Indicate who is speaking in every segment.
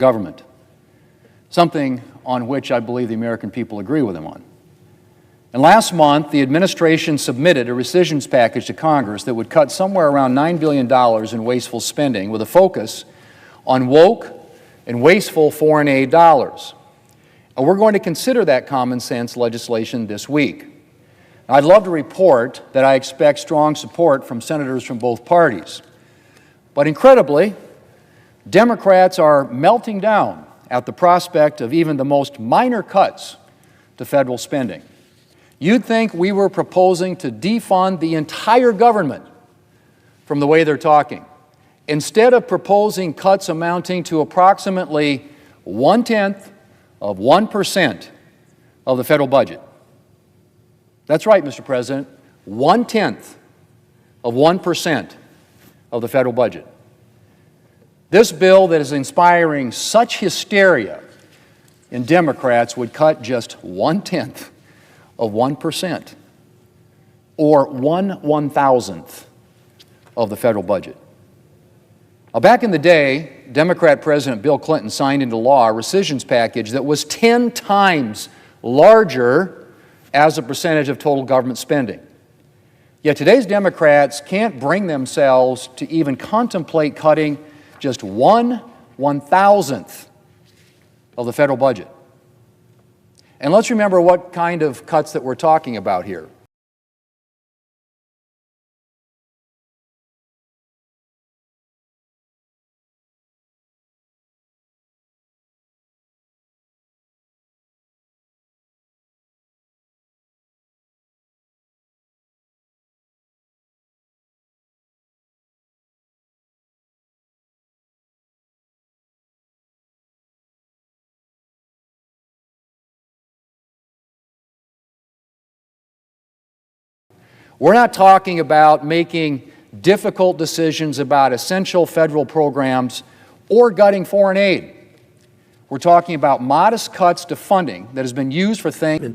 Speaker 1: government, something on which I believe the American people agree with him on. And last month, the administration submitted a rescissions package to Congress that would cut somewhere around $9 billion in wasteful spending with a focus on woke and wasteful foreign aid dollars. And we're going to consider that common sense legislation this week. I'd love to report that I expect strong support from senators from both parties. But incredibly, Democrats are melting down at the prospect of even the most minor cuts to federal spending. You'd think we were proposing to defund the entire government from the way they're talking, instead of proposing cuts amounting to approximately 0.1% of the federal budget. That's right, Mr. President, 0.1% of the federal budget. This bill that is inspiring such hysteria in Democrats would cut just 0.1%, or 1/1000th of the federal budget. Now, back in the day, Democrat President Bill Clinton signed into law a rescissions package that was 10 times larger as a percentage of total government spending. Yet today's Democrats can't bring themselves to even contemplate cutting just 1/1000th of the federal budget. And let's remember what kind of cuts that we're talking about here. We're not talking about making difficult decisions about essential federal programs or gutting foreign aid. We're talking about modest cuts to funding that has been used for things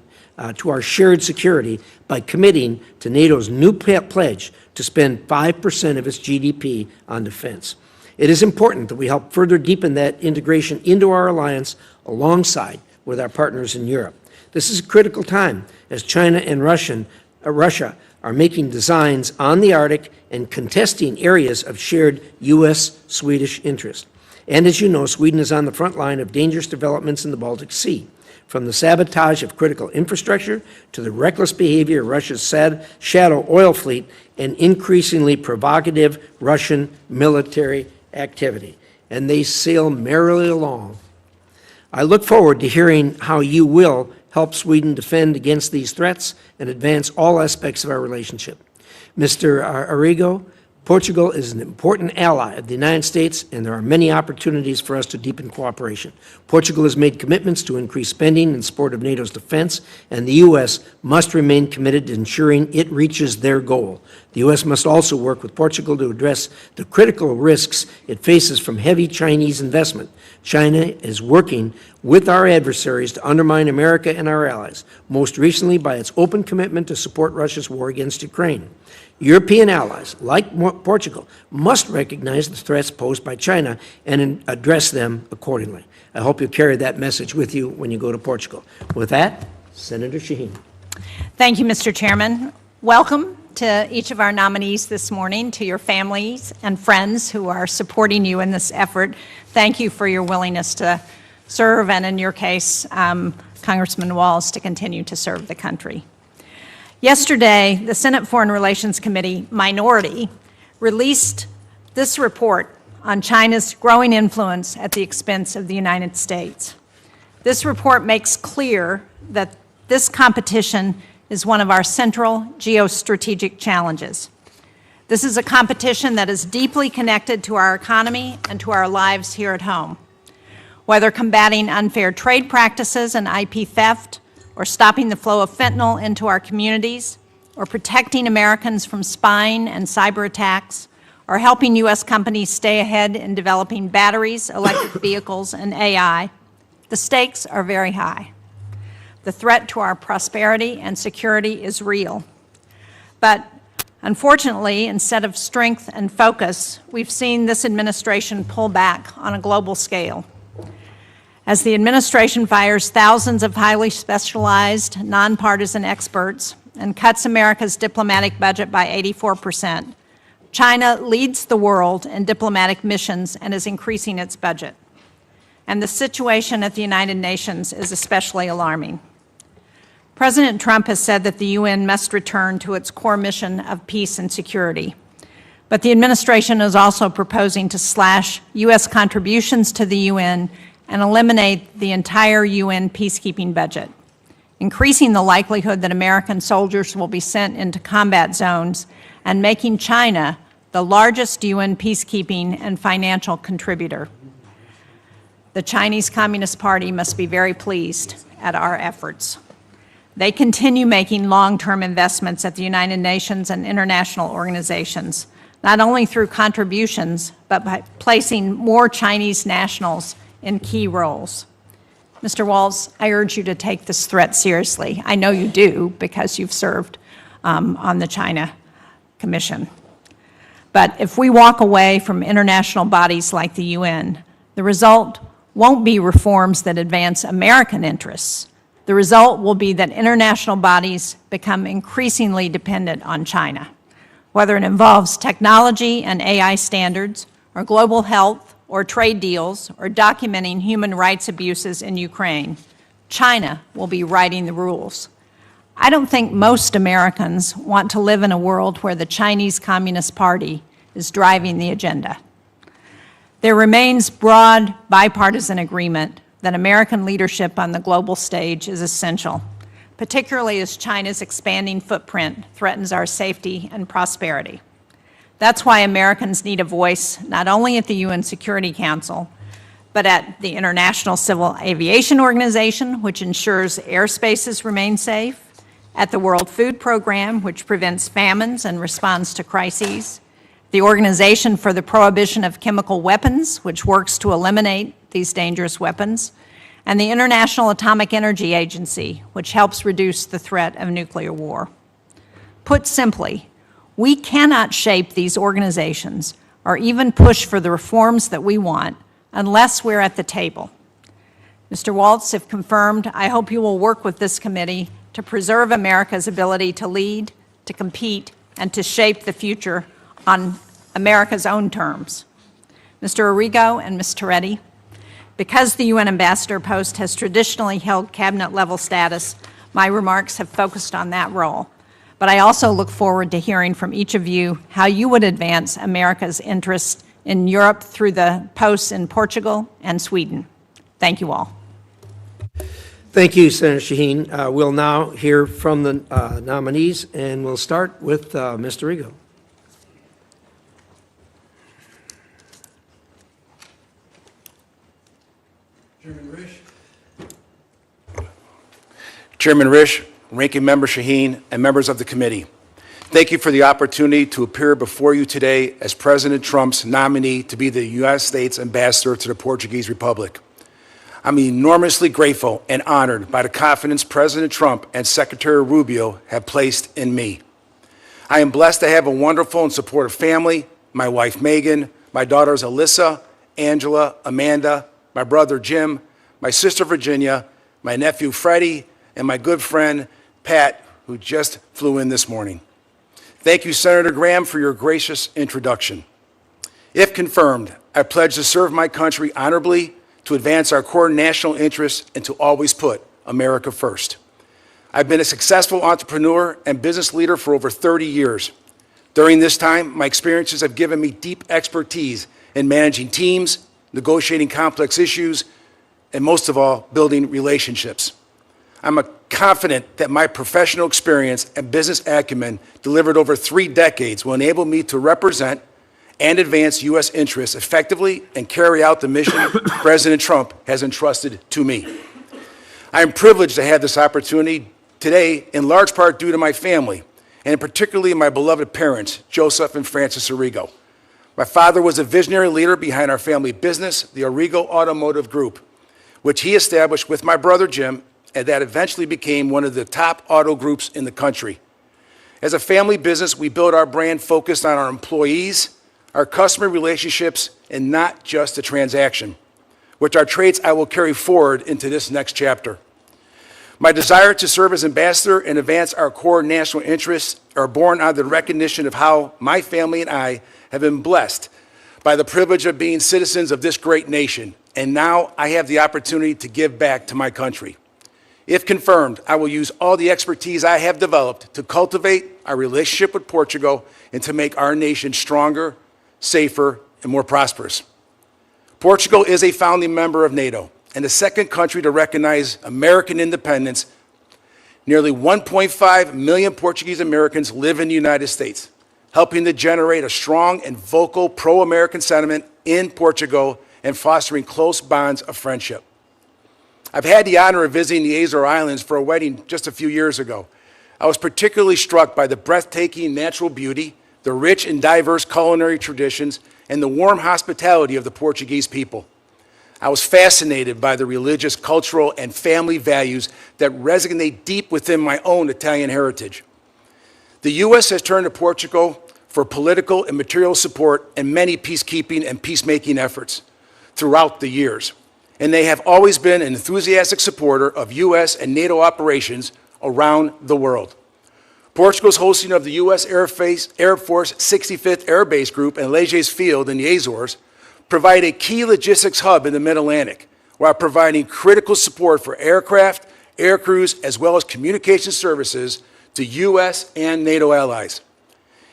Speaker 2: to our shared security by committing to NATO's new pledge to spend 5% of its GDP on defense. It is important that we help further deepen that integration into our alliance alongside with our partners in Europe. This is a critical time as China and Russia are making designs on the Arctic and contesting areas of shared U.S.-Swedish interest. And as you know, Sweden is on the front line of dangerous developments in the Baltic Sea, from the sabotage of critical infrastructure to the reckless behavior of Russia's shadow oil fleet and increasingly provocative Russian military activity. And they sail merrily along. I look forward to hearing how you will help Sweden defend against these threats and advance all aspects of our relationship. Mr. Orrigo, Portugal is an important ally of the United States, and there are many opportunities for us to deepen cooperation. Portugal has made commitments to increase spending in support of NATO's defense, and the U.S. must remain committed to ensuring it reaches their goal. The U.S. must also work with Portugal to address the critical risks it faces from heavy Chinese investment. China is working with our adversaries to undermine America and our allies, most recently by its open commitment to support Russia's war against Ukraine. European allies, like Portugal, must recognize the threats posed by China and address them accordingly. I hope you'll carry that message with you when you go to Portugal. With that, Senator Shaheen.
Speaker 3: Thank you, Mr. Chairman. Welcome to each of our nominees this morning, to your families and friends who are supporting you in this effort. Thank you for your willingness to serve, and in your case, Congressman Waltz, to continue to serve the country. Yesterday, the Senate Foreign Relations Committee minority released this report on China's growing influence at the expense of the United States. This report makes clear that this competition is one of our central geostrategic challenges. This is a competition that is deeply connected to our economy and to our lives here at home. Whether combating unfair trade practices and IP theft, or stopping the flow of fentanyl into our communities, or protecting Americans from spying and cyber attacks, or helping U.S. companies stay ahead in developing batteries, electric vehicles, and AI, the stakes are very high. The threat to our prosperity and security is real. But unfortunately, instead of strength and focus, we've seen this administration pull back on a global scale. As the administration fires thousands of highly specialized, nonpartisan experts and cuts America's diplomatic budget by 84%, China leads the world in diplomatic missions and is increasing its budget. And the situation at the United Nations is especially alarming. President Trump has said that the UN must return to its core mission of peace and security. But the administration is also proposing to slash U.S. contributions to the UN and eliminate the entire UN peacekeeping budget, increasing the likelihood that American soldiers will be sent into combat zones and making China the largest UN peacekeeping and financial contributor. The Chinese Communist Party must be very pleased at our efforts. They continue making long-term investments at the United Nations and international organizations, not only through contributions, but by placing more Chinese nationals in key roles. Mr. Waltz, I urge you to take this threat seriously. I know you do because you've served on the China Commission. But if we walk away from international bodies like the UN, the result won't be reforms that advance American interests. The result will be that international bodies become increasingly dependent on China, whether it involves technology and AI standards, or global health, or trade deals, or documenting human rights abuses in Ukraine. China will be writing the rules. I don't think most Americans want to live in a world where the Chinese Communist Party is driving the agenda. There remains broad bipartisan agreement that American leadership on the global stage is essential, particularly as China's expanding footprint threatens our safety and prosperity. That's why Americans need a voice not only at the UN Security Council, but at the International Civil Aviation Organization, which ensures airspaces remain safe, at the World Food Program, which prevents famines and responds to crises, the Organization for the Prohibition of Chemical Weapons, which works to eliminate these dangerous weapons, and the International Atomic Energy Agency, which helps reduce the threat of nuclear war. Put simply, we cannot shape these organizations or even push for the reforms that we want unless we're at the table. Mr. Waltz, if confirmed, I hope you will work with this committee to preserve America's ability to lead, to compete, and to shape the future on America's own terms. Mr. Orrigo and Ms. Toretti, because the UN ambassador post has traditionally held cabinet-level status, my remarks have focused on that role. But I also look forward to hearing from each of you how you would advance America's interests in Europe through the posts in Portugal and Sweden. Thank you all.
Speaker 2: Thank you, Senator Shaheen. We'll now hear from the nominees, and we'll start with Mr. Orrigo.
Speaker 4: Chairman Risch, Ranking Member Shaheen, and members of the committee, thank you for the opportunity to appear before you today as President Trump's nominee to be the United States Ambassador to the Portuguese Republic. I'm enormously grateful and honored by the confidence President Trump and Secretary Rubio have placed in me. I am blessed to have a wonderful and supportive family, my wife Megan, my daughters Alyssa, Angela, Amanda, my brother Jim, my sister Virginia, my nephew Freddie, and my good friend Pat, who just flew in this morning. Thank you, Senator Graham, for your gracious introduction. If confirmed, I pledge to serve my country honorably, to advance our core national interests, and to always put America first. I've been a successful entrepreneur and business leader for over 30 years. During this time, my experiences have given me deep expertise in managing teams, negotiating complex issues, and most of all, building relationships. I'm confident that my professional experience and business acumen delivered over 3 decades will enable me to represent and advance U.S. interests effectively and carry out the mission President Trump has entrusted to me. I am privileged to have this opportunity today, in large part due to my family, and particularly my beloved parents, Joseph and Frances Orrigo. My father was a visionary leader behind our family business, the Orrigo Automotive Group, which he established with my brother Jim, and that eventually became one of the top auto groups in the country. As a family business, we built our brand focused on our employees, our customer relationships, and not just a transaction. which are traits I will carry forward into this next chapter. My desire to serve as ambassador and advance our core national interests are born out of the recognition of how my family and I have been blessed by the privilege of being citizens of this great nation, and now I have the opportunity to give back to my country. If confirmed, I will use all the expertise I have developed to cultivate our relationship with Portugal and to make our nation stronger, safer, and more prosperous. Portugal is a founding member of NATO and the second country to recognize American independence. Nearly 1.5 million Portuguese Americans live in the United States, helping to generate a strong and vocal pro-American sentiment in Portugal and fostering close bonds of friendship. I've had the honor of visiting the Azores Islands for a wedding just a few years ago. I was particularly struck by the breathtaking natural beauty, the rich and diverse culinary traditions, and the warm hospitality of the Portuguese people. I was fascinated by the religious, cultural, and family values that resonate deep within my own Italian heritage. The U.S. has turned to Portugal for political and material support in many peacekeeping and peacemaking efforts throughout the years, and they have always been an enthusiastic supporter of U.S. and NATO operations around the world. Portugal's hosting of the U.S. Air Force 65th Air Base Group in Leges Field in the Azores provide a key logistics hub in the Mid-Atlantic, while providing critical support for aircraft, air crews, as well as communication services to U.S. and NATO allies.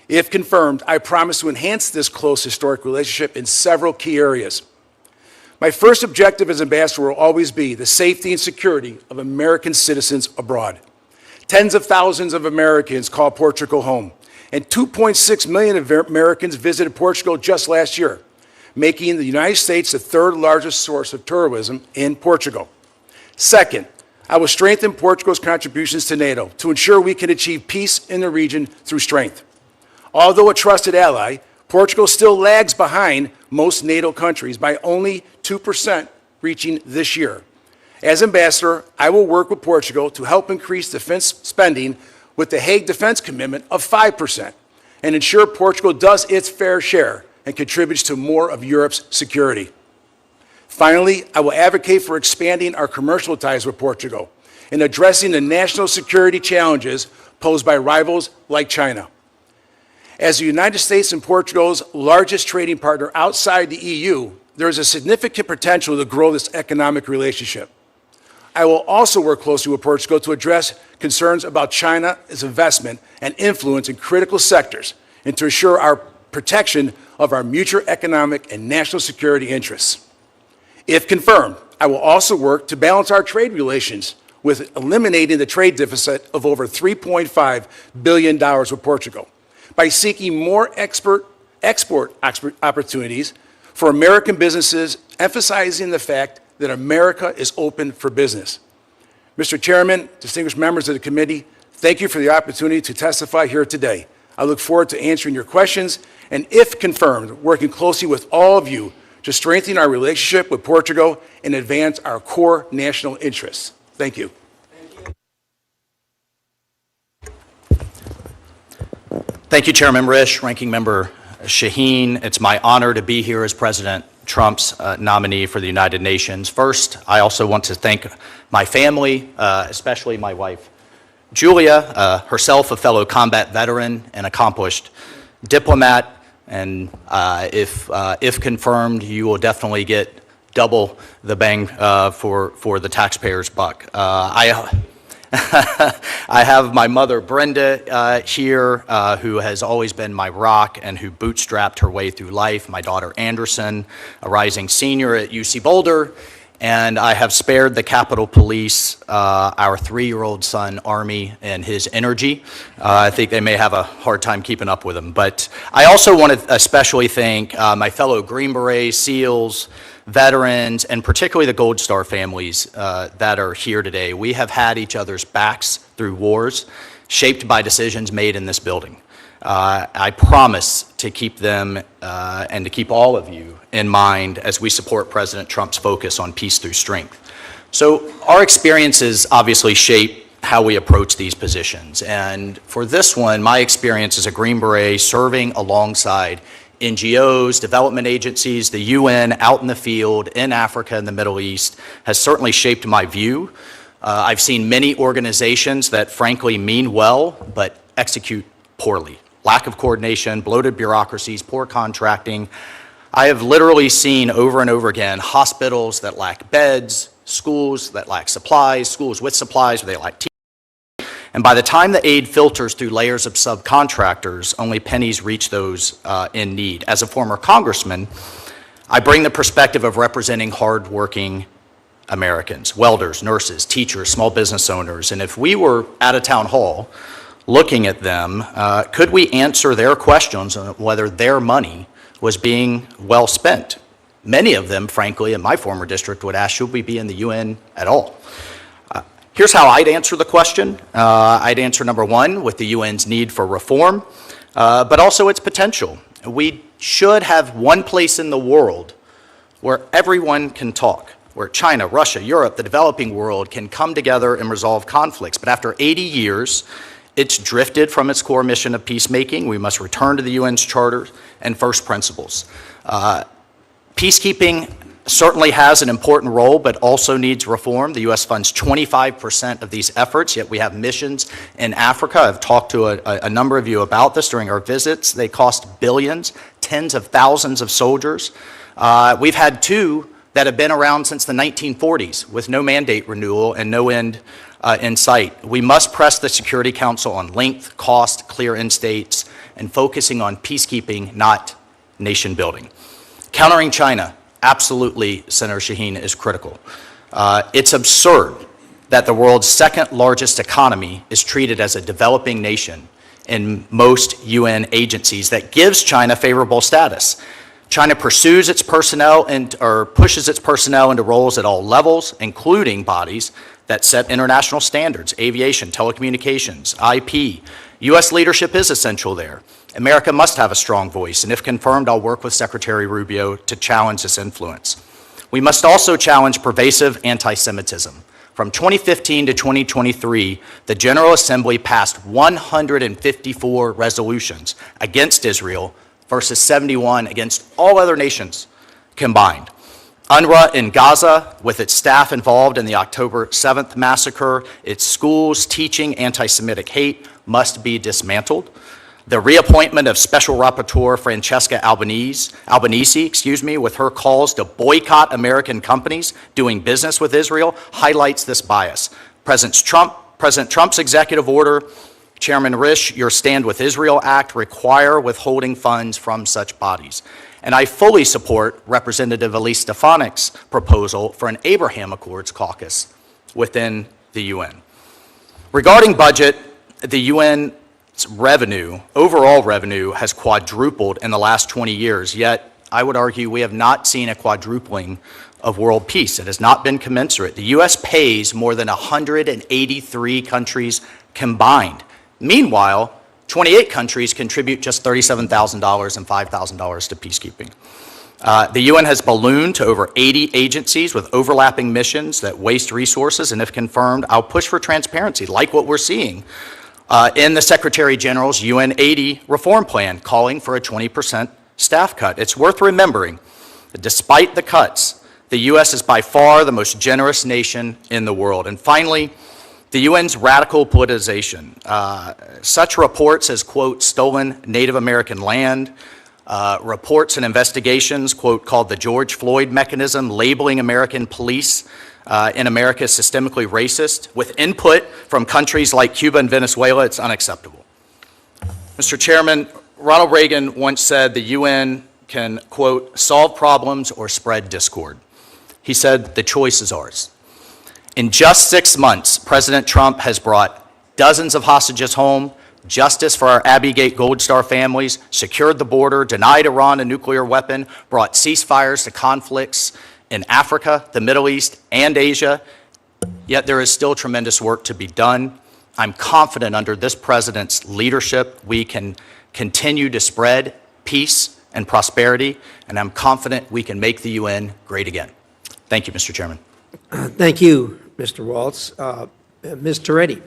Speaker 4: If confirmed, I promise to enhance this close historic relationship in several key areas. My first objective as ambassador will always be the safety and security of American citizens abroad. Tens of thousands of Americans call Portugal home, and 2.6 million Americans visited Portugal just last year, making the United States the third largest source of tourism in Portugal. Second, I will strengthen Portugal's contributions to NATO to ensure we can achieve peace in the region through strength. Although a trusted ally, Portugal still lags behind most NATO countries by only 2% reaching this year. As ambassador, I will work with Portugal to help increase defense spending with the Hague Defense Commitment of 5% and ensure Portugal does its fair share and contributes to more of Europe's security. Finally, I will advocate for expanding our commercial ties with Portugal and addressing the national security challenges posed by rivals like China. As the United States and Portugal's largest trading partner outside the EU, there is a significant potential to grow this economic relationship. I will also work closely with Portugal to address concerns about China's investment and influence in critical sectors and to ensure our protection of our mutual economic and national security interests. If confirmed, I will also work to balance our trade relations with eliminating the trade deficit of over $3.5 billion with Portugal by seeking more export opportunities for American businesses, emphasizing the fact that America is open for business. Mr. Chairman, distinguished members of the committee, thank you for the opportunity to testify here today. I look forward to answering your questions and, if confirmed, working closely with all of you to strengthen our relationship with Portugal and advance our core national interests. Thank you.
Speaker 5: Thank you, Chairman Risch, Ranking Member Shaheen. It's my honor to be here as President Trump's nominee for the United Nations. First, I also want to thank my family, especially my wife, Julia, herself a fellow combat veteran and accomplished diplomat. And if confirmed, you will definitely get double the bang for the taxpayer's buck. I have my mother, Brenda, here, who has always been my rock and who bootstrapped her way through life. My daughter, Anderson, a rising senior at UC Boulder. And I have spared the Capitol Police, our 3-year-old son, Army, and his energy. I think they may have a hard time keeping up with him. But I also want to especially thank my fellow Green Berets, SEALs, veterans, and particularly the Gold Star families that are here today. We have had each other's backs through wars shaped by decisions made in this building. I promise to keep them and to keep all of you in mind as we support President Trump's focus on peace through strength. So our experiences obviously shape how we approach these positions. And for this one, my experience as a Green Beret serving alongside NGOs, development agencies, the UN out in the field, in Africa and the Middle East, has certainly shaped my view. I've seen many organizations that frankly mean well, but execute poorly. Lack of coordination, bloated bureaucracies, poor contracting. I have literally seen over and over again hospitals that lack beds, schools that lack supplies, schools with supplies where they lack teachers. And by the time the aid filters through layers of subcontractors, only pennies reach those in need. As a former congressman, I bring the perspective of representing hardworking Americans, welders, nurses, teachers, small business owners. And if we were at a town hall looking at them, could we answer their questions on whether their money was being well spent? Many of them, frankly, in my former district would ask, should we be in the UN at all? Here's how I'd answer the question. I'd answer number one, with the UN's need for reform, but also its potential. We should have one place in the world where everyone can talk, where China, Russia, Europe, the developing world can come together and resolve conflicts. But after 80 years, it's drifted from its core mission of peacemaking. We must return to the UN's charter and first principles. Peacekeeping certainly has an important role, but also needs reform. The U.S. funds 25% of these efforts, yet we have missions in Africa. I've talked to a number of you about this during our visits. They cost billions, tens of thousands of soldiers. We've had two that have been around since the 1940s with no mandate renewal and no end in sight. We must press the Security Council on length, cost, clear end states, and focusing on peacekeeping, not nation building. Countering China, absolutely, Senator Shaheen, is critical. It's absurd that the world's second largest economy is treated as a developing nation in most UN agencies that gives China favorable status. China pursues its personnel or pushes its personnel into roles at all levels, including bodies that set international standards, aviation, telecommunications, IP. U.S. leadership is essential there. America must have a strong voice, and if confirmed, I'll work with Secretary Rubio to challenge this influence. We must also challenge pervasive anti-Semitism. From 2015 to 2023, the General Assembly passed 154 resolutions against Israel versus 71 against all other nations combined. UNRWA in Gaza, with its staff involved in the October 7th massacre, its schools teaching anti-Semitic hate, must be dismantled. The reappointment of Special Rapporteur Francesca Albanese, with her calls to boycott American companies doing business with Israel, highlights this bias. President Trump's executive order, Chairman Risch, your Stand With Israel Act require withholding funds from such bodies. And I fully support Representative Elise Stefanik's proposal for an Abraham Accords caucus within the UN. Regarding budget, the UN's overall revenue has quadrupled in the last 20 years, yet I would argue we have not seen a quadrupling of world peace. It has not been commensurate. The U.S. pays more than 183 countries combined. Meanwhile, 28 countries contribute just $37,000 and $5,000 to peacekeeping. The UN has ballooned to over 80 agencies with overlapping missions that waste resources, and if confirmed, I'll push for transparency, like what we're seeing in the Secretary General's UN 80 reform plan, calling for a 20% staff cut. It's worth remembering that despite the cuts, the U.S. is by far the most generous nation in the world. And finally, the UN's radical politicization. Such reports as, quote, stolen Native American land, reports and investigations, quote, called the George Floyd mechanism, labeling American police in America as systemically racist, with input from countries like Cuba and Venezuela, it's unacceptable. Mr. Chairman, Ronald Reagan once said the UN can, quote, solve problems or spread discord. He said the choice is ours. In just 6 months, President Trump has brought dozens of hostages home, justice for our Abbey Gate Gold Star families, secured the border, denied Iran a nuclear weapon, brought ceasefires to conflicts in Africa, the Middle East, and Asia. Yet there is still tremendous work to be done. I'm confident under this president's leadership, we can continue to spread peace and prosperity, and I'm confident we can make the UN great again. Thank you, Mr. Chairman.
Speaker 2: Thank you, Mr. Waltz. Ms. Toretti.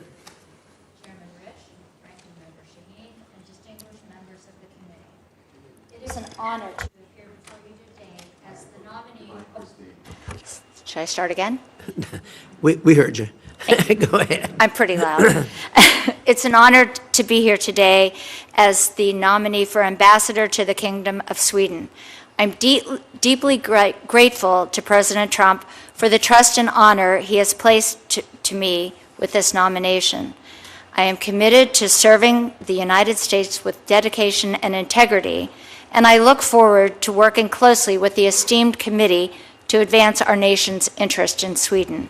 Speaker 6: Chairman Risch, Ranking Member Shaheen, and distinguished members of the committee. It is an honor to appear before you today as the nominee. Should I start again?
Speaker 2: We heard you. Go ahead.
Speaker 6: I'm pretty loud. It's an honor to be here today as the nominee for ambassador to the Kingdom of Sweden. I'm deeply grateful to President Trump for the trust and honor he has placed to me with this nomination. I am committed to serving the United States with dedication and integrity, and I look forward to working closely with the esteemed committee to advance our nation's interest in Sweden.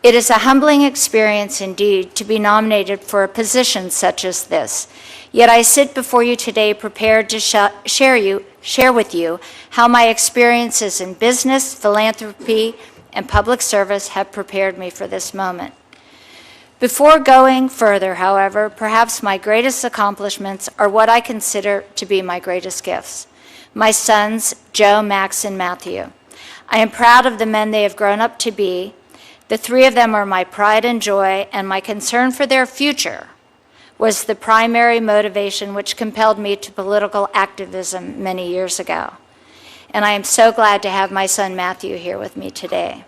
Speaker 6: It is a humbling experience indeed to be nominated for a position such as this, yet I sit before you today prepared to share with you how my experiences in business, philanthropy, and public service have prepared me for this moment. Before going further, however, perhaps my greatest accomplishments are what I consider to be my greatest gifts. My sons, Joe, Max, and Matthew. I am proud of the men they have grown up to be. The three of them are my pride and joy, and my concern for their future was the primary motivation which compelled me to political activism many years ago. And I am so glad to have my son Matthew here with me today.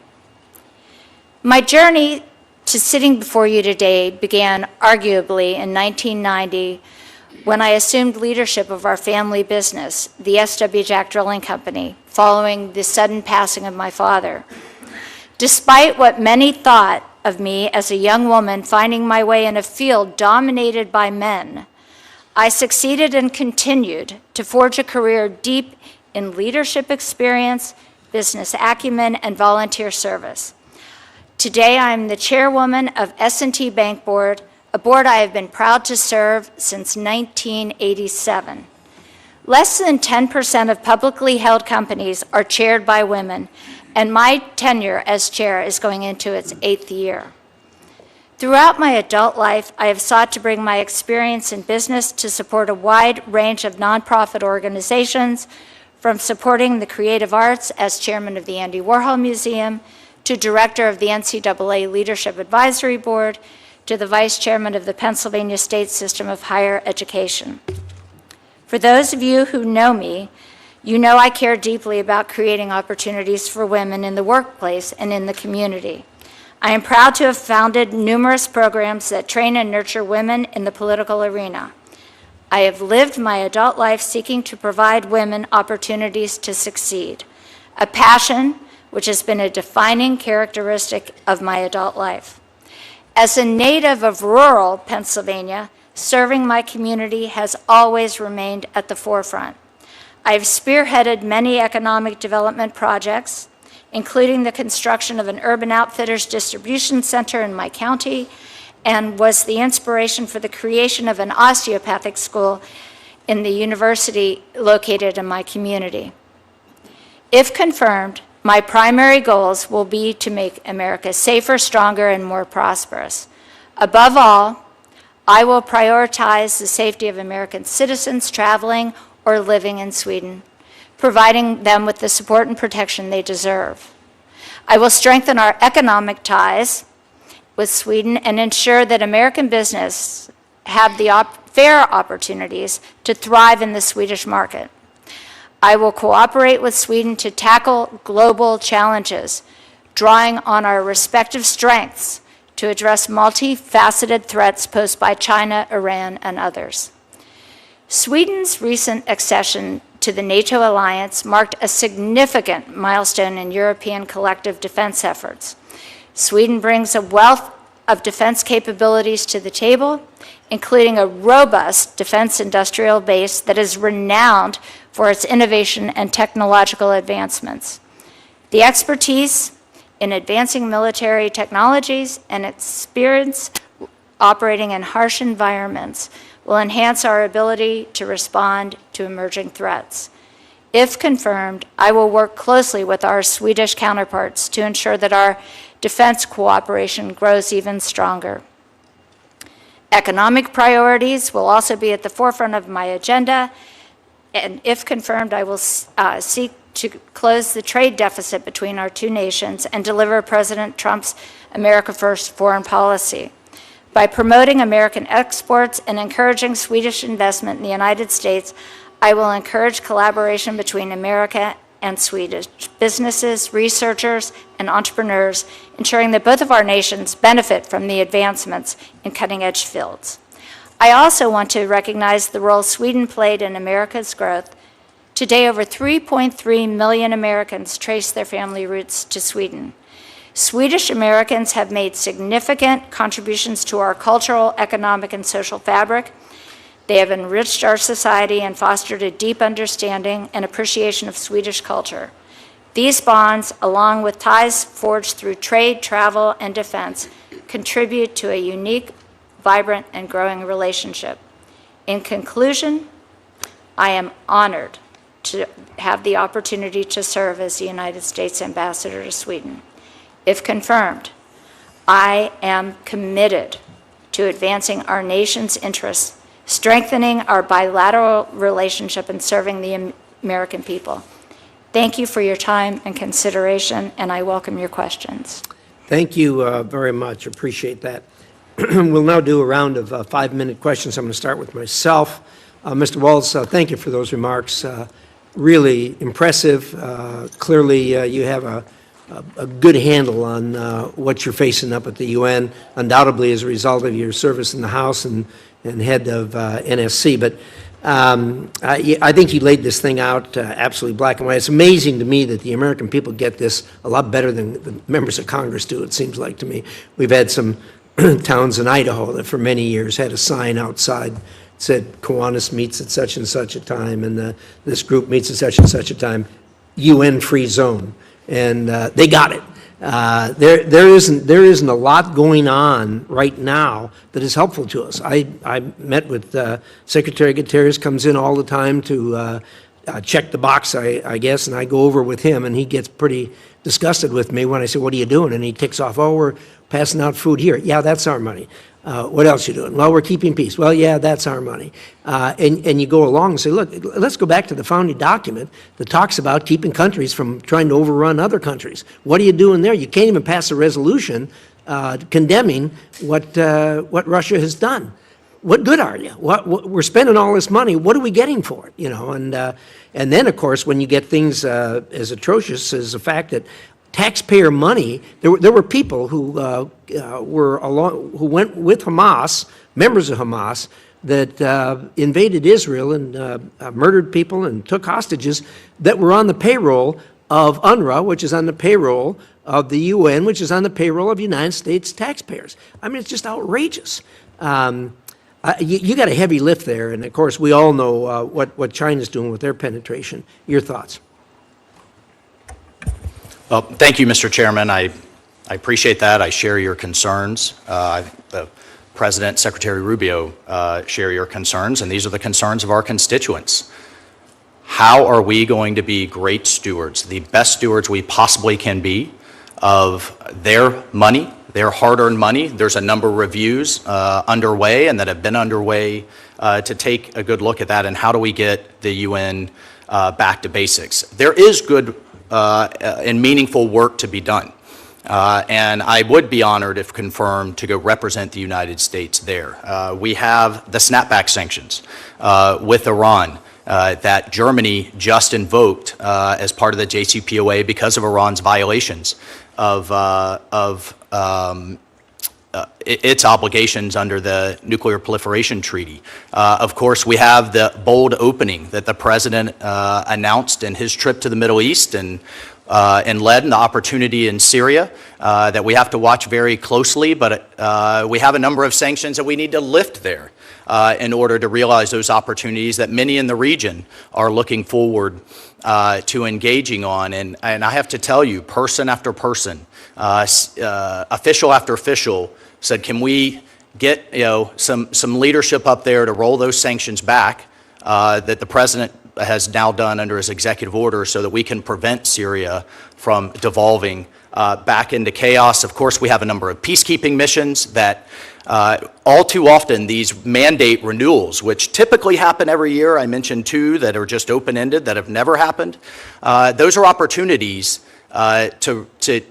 Speaker 6: My journey to sitting before you today began arguably in 1990 when I assumed leadership of our family business, the S.W. Jack Drilling Company, following the sudden passing of my father. Despite what many thought of me as a young woman finding my way in a field dominated by men, I succeeded and continued to forge a career deep in leadership experience, business acumen, and volunteer service. Today, I am the chairwoman of S&T Bank Board, a board I have been proud to serve since 1987. Less than 10% of publicly held companies are chaired by women, and my tenure as chair is going into its 8th year. Throughout my adult life, I have sought to bring my experience in business to support a wide range of nonprofit organizations, from supporting the creative arts as chairman of the Andy Warhol Museum, to director of the NCAA Leadership Advisory Board, to the vice chairman of the Pennsylvania State System of Higher Education. For those of you who know me, you know I care deeply about creating opportunities for women in the workplace and in the community. I am proud to have founded numerous programs that train and nurture women in the political arena. I have lived my adult life seeking to provide women opportunities to succeed, a passion which has been a defining characteristic of my adult life. As a native of rural Pennsylvania, serving my community has always remained at the forefront. I have spearheaded many economic development projects, including the construction of an Urban Outfitters distribution center in my county, and was the inspiration for the creation of an osteopathic school in the university located in my community. If confirmed, my primary goals will be to make America safer, stronger, and more prosperous. Above all, I will prioritize the safety of American citizens traveling or living in Sweden, providing them with the support and protection they deserve. I will strengthen our economic ties with Sweden and ensure that American business have the fair opportunities to thrive in the Swedish market. I will cooperate with Sweden to tackle global challenges, drawing on our respective strengths to address multifaceted threats posed by China, Iran, and others. Sweden's recent accession to the NATO alliance marked a significant milestone in European collective defense efforts. Sweden brings a wealth of defense capabilities to the table, including a robust defense industrial base that is renowned for its innovation and technological advancements. The expertise in advancing military technologies and experience operating in harsh environments will enhance our ability to respond to emerging threats. If confirmed, I will work closely with our Swedish counterparts to ensure that our defense cooperation grows even stronger. Economic priorities will also be at the forefront of my agenda, and if confirmed, I will seek to close the trade deficit between our two nations and deliver President Trump's America First foreign policy. By promoting American exports and encouraging Swedish investment in the United States, I will encourage collaboration between America and Swedish businesses, researchers, and entrepreneurs, ensuring that both of our nations benefit from the advancements in cutting-edge fields. I also want to recognize the role Sweden played in America's growth. Today, over 3.3 million Americans trace their family roots to Sweden. Swedish Americans have made significant contributions to our cultural, economic, and social fabric. They have enriched our society and fostered a deep understanding and appreciation of Swedish culture. These bonds, along with ties forged through trade, travel, and defense, contribute to a unique, vibrant, and growing relationship. In conclusion, I am honored to have the opportunity to serve as the United States Ambassador to Sweden. If confirmed, I am committed to advancing our nation's interests, strengthening our bilateral relationship, and serving the American people. Thank you for your time and consideration, and I welcome your questions.
Speaker 2: Thank you very much. Appreciate that. We'll now do a round of 5-minute questions. I'm going to start with myself. Mr. Waltz, thank you for those remarks. Really impressive. Clearly, you have a good handle on what you're facing up at the UN, undoubtedly as a result of your service in the House and head of NSC. But I think you laid this thing out absolutely black and white. It's amazing to me that the American people get this a lot better than the members of Congress do, it seems like to me. We've had some towns in Idaho that for many years had a sign outside that said Kiwanis meets at such and such a time, and this group meets at such and such a time, UN-free zone. And they got it. There isn't a lot going on right now that is helpful to us. I met with Secretary Guterres, comes in all the time to check the box, I guess, and I go over with him, and he gets pretty disgusted with me when I say, "What are you doing?" And he ticks off, "Oh, we're passing out food here." "Yeah, that's our money." "What else you doing?" "Well, we're keeping peace." "Well, yeah, that's our money." And you go along and say, look, let's go back to the founding document that talks about keeping countries from trying to overrun other countries. What are you doing there? You can't even pass a resolution condemning what Russia has done. What good are you? We're spending all this money. What are we getting for it? You know, and then, of course, when you get things as atrocious as the fact that taxpayer money, there were people who who went with Hamas, members of Hamas, that invaded Israel and murdered people and took hostages that were on the payroll of UNRWA, which is on the payroll of the UN, which is on the payroll of United States taxpayers. I mean, it's just outrageous. You got a heavy lift there, and of course, we all know what China's doing with their penetration. Your thoughts?
Speaker 5: Well, thank you, Mr. Chairman. I appreciate that. I share your concerns. The President, Secretary Rubio share your concerns, and these are the concerns of our constituents. How are we going to be great stewards, the best stewards we possibly can be of their money, their hard-earned money? There's a number of reviews underway and that have been underway to take a good look at that, and how do we get the UN back to basics? There is good and meaningful work to be done. And I would be honored, if confirmed, to go represent the United States there. We have the snapback sanctions with Iran that Germany just invoked as part of the JCPOA because of Iran's violations of its obligations under the Nuclear Proliferation Treaty. Of course, we have the bold opening that the President announced in his trip to the Middle East and led in the opportunity in Syria that we have to watch very closely, but we have a number of sanctions that we need to lift there in order to realize those opportunities that many in the region are looking forward to engaging on. And I have to tell you, person after person, official after official said, can we get some leadership up there to roll those sanctions back that the President has now done under his executive order so that we can prevent Syria from devolving back into chaos. Of course, we have a number of peacekeeping missions that all too often these mandate renewals, which typically happen every year. I mentioned two that are just open-ended that have never happened. Those are opportunities to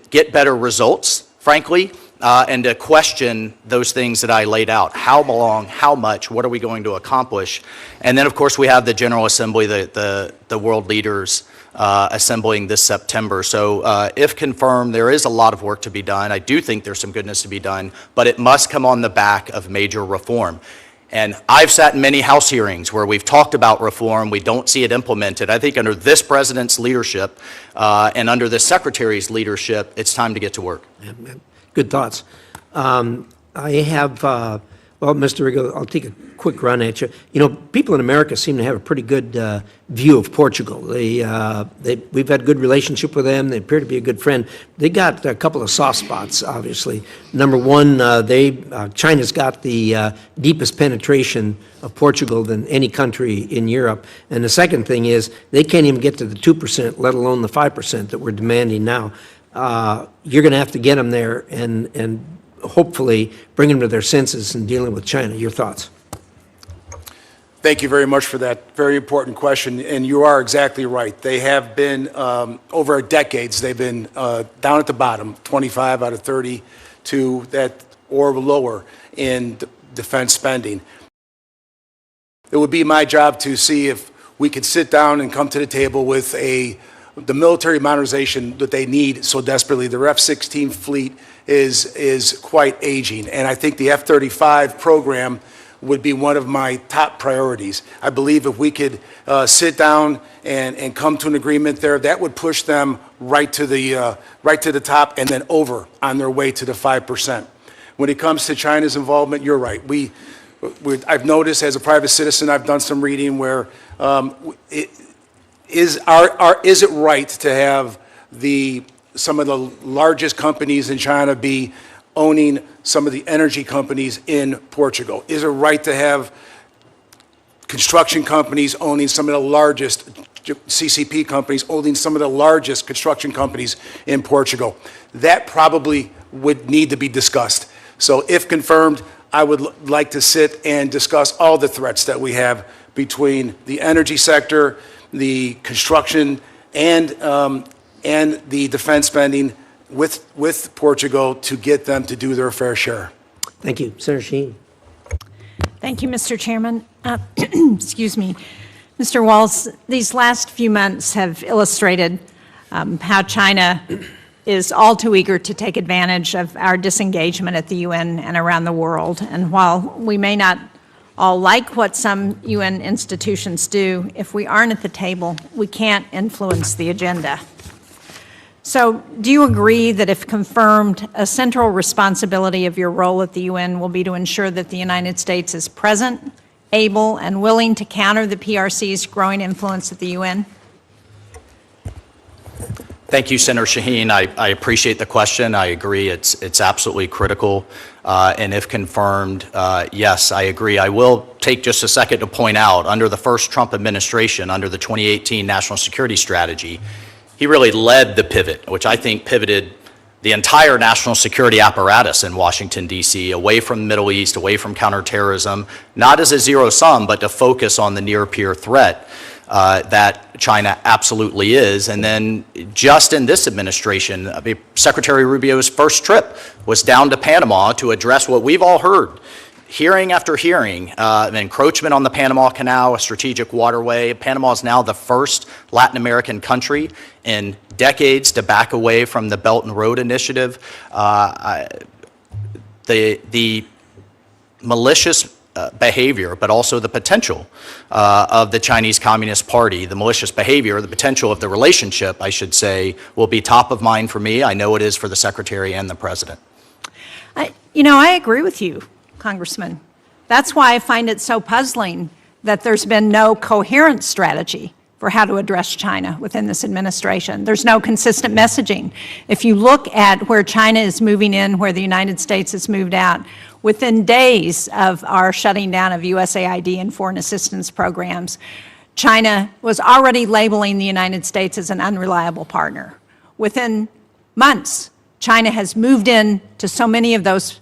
Speaker 5: get better results, frankly, and to question those things that I laid out. How long, how much, what are we going to accomplish? And then, of course, we have the General Assembly, the world leaders assembling this September. So if confirmed, there is a lot of work to be done. I do think there's some goodness to be done, but it must come on the back of major reform. And I've sat in many House hearings where we've talked about reform, we don't see it implemented. I think under this president's leadership and under this secretary's leadership, it's time to get to work.
Speaker 2: Good thoughts. I have, well, Mr. Orrigo, I'll take a quick run at you. You know, people in America seem to have a pretty good view of Portugal. We've had a good relationship with them. They appear to be a good friend. They got a couple of soft spots, obviously. Number one, China's got the deepest penetration of Portugal than any country in Europe. And the second thing is they can't even get to the 2%, let alone the 5% that we're demanding now. You're going to have to get them there and hopefully bring them to their senses in dealing with China. Your thoughts?
Speaker 4: Thank you very much for that very important question, and you are exactly right. They have been, over decades, they've been down at the bottom, 25 out of 32, or lower in defense spending. It would be my job to see if we could sit down and come to the table with the military modernization that they need so desperately. Their F-16 fleet is quite aging, and I think the F-35 program would be one of my top priorities. I believe if we could sit down and come to an agreement there, that would push them right to the top and then over on their way to the 5%. When it comes to China's involvement, you're right. I've noticed as a private citizen, I've done some reading where is it right to have some of the largest companies in China be owning some of the energy companies in Portugal? Is it right to have construction companies owning some of the largest, CCP companies owning some of the largest construction companies in Portugal? That probably would need to be discussed. So if confirmed, I would like to sit and discuss all the threats that we have between the energy sector, the construction, and the defense spending with Portugal to get them to do their fair share.
Speaker 2: Thank you. Senator Shaheen.
Speaker 3: Thank you, Mr. Chairman. Excuse me. Mr. Waltz, these last few months have illustrated how China is all too eager to take advantage of our disengagement at the UN and around the world. And while we may not all like what some UN institutions do, if we aren't at the table, we can't influence the agenda. So do you agree that if confirmed, a central responsibility of your role at the UN will be to ensure that the United States is present, able, and willing to counter the PRC's growing influence at the UN?
Speaker 5: Thank you, Senator Shaheen. I appreciate the question. I agree it's absolutely critical. And if confirmed, yes, I agree. I will take just a second to point out, under the first Trump administration, under the 2018 National Security Strategy, he really led the pivot, which I think pivoted the entire national security apparatus in Washington, D.C., away from the Middle East, away from counterterrorism, not as a zero sum, but to focus on the near-peer threat that China absolutely is. And then just in this administration, Secretary Rubio's first trip was down to Panama to address what we've all heard, hearing after hearing, an encroachment on the Panama Canal, a strategic waterway. Panama is now the first Latin American country in decades to back away from the Belt and Road Initiative. The malicious behavior, but also the potential of the Chinese Communist Party, the malicious behavior, the potential of the relationship, I should say, will be top of mind for me. I know it is for the Secretary and the President.
Speaker 3: I agree with you, Congressman. That's why I find it so puzzling that there's been no coherent strategy for how to address China within this administration. There's no consistent messaging. If you look at where China is moving in, where the United States has moved out, within days of our shutting down of USAID and foreign assistance programs, China was already labeling the United States as an unreliable partner. Within months, China has moved in to so many of those